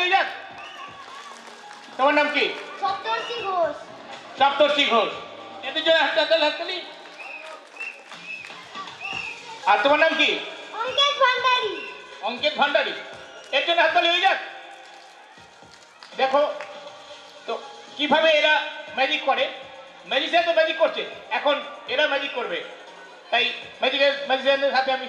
হয়ে যাক। তোমার নাম কি? সপ্তর্ষি ঘোষ। সপ্তর্ষি ঘোষ। এদের জন্য হাততালি। আর তোমার নাম কি? অঙ্কিত ভান্ডারী। অঙ্কিত ভান্ডারী। এর জন্য হাততালি হয়ে যাক। দেখো তো কিভাবে এরা ম্যাজিক করে। ম্যাজিশিয়ান তো ম্যাজিক করছে, এখন এরা ম্যাজিক করবে। তাই ম্যাজিশিয়ানদের সাথে আমি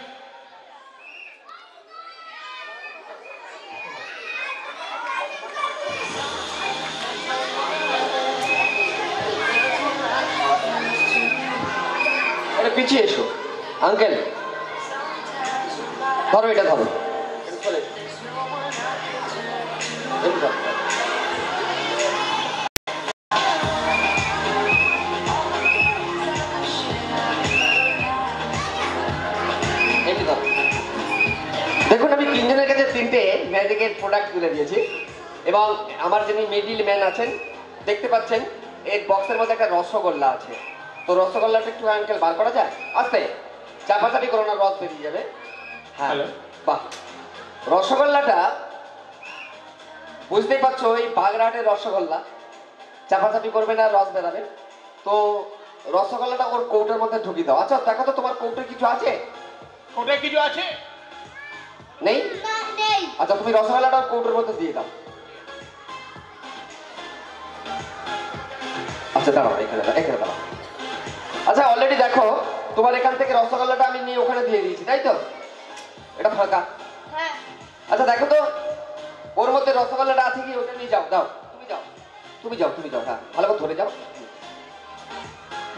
পিছিয়ে এসো। আঙ্কেল ধরো, এটা ধরো। দেখুন, আমি তিনজনের কাছে তিনটে ম্যাজিকের প্রোডাক্ট তুলে দিয়েছি এবং আমার যিনি মিডিল ম্যান আছেন দেখতে পাচ্ছেন এর বক্সের মধ্যে একটা রসগোল্লা আছে। তো রসগোল্লাটা একটু আঙ্কেল বার করা যায়? আস্তে চাপাচাপি করো না, রস বেরিয়ে যাবে। হ্যাঁ, বাহ। রসগোল্লাটা বুঝতেই পারছো এই বাগড়াহাটের রসগোল্লা, চাপাচাপি করবে না, রস বেরাবে। তো রসগোল্লাটা ওর কৌটার মধ্যে ঢুকিয়ে দাও। আচ্ছা দেখো তো তোমার কৌটায় কিছু আছে? কৌটায় কিছু আছে? নেই? না, নেই। আচ্ছা তুমি রসগোল্লাটা ওর কৌটার মধ্যে দিয়ে দাও। আচ্ছা দাঁড়াও, এখানে দাঁড়াও। আচ্ছা অলরেডি দেখো তোমার এখান থেকে রসগোল্লাটা আমি নিয়ে ওখানে দিয়ে দিয়েছি, তাই তো? এটা ফাঁকা। হ্যাঁ। আচ্ছা দেখো তো ওর মধ্যে রসগোল্লাটা আছে কি, ওটা নিয়ে যাও। দাও, তুমি যাও। হ্যাঁ, ভালো করে ধরে যাও।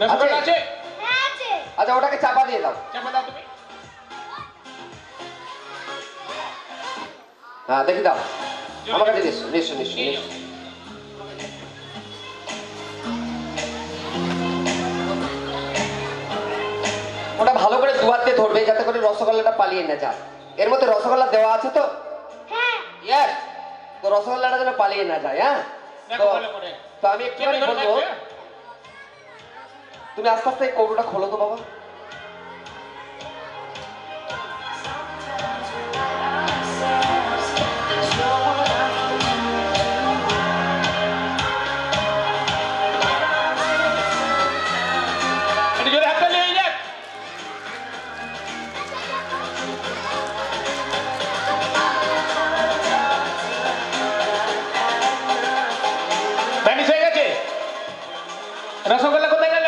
রসগোল্লা আছে? হ্যাঁ আছে। আচ্ছা ওটাকে চাপা দিয়ে দাও। চাপা দাও তুমি। হ্যাঁ দেখি দাও, আমার কাছে নিশ্চয়। ওটা ভালো করে দুয়ার দিয়ে ধরবে যাতে করে রসগোল্লাটা পালিয়ে না যায়। এর মধ্যে রসগোল্লা দেওয়া আছে তো? হ্যাঁ। ইয়েস। তো রসগোল্লাটা যেন পালিয়ে না যায়। হ্যাঁ, তো আমি একটুখানি বলবো, তুমি আস্তে আস্তে কৌটোটা খোলো তো বাবা।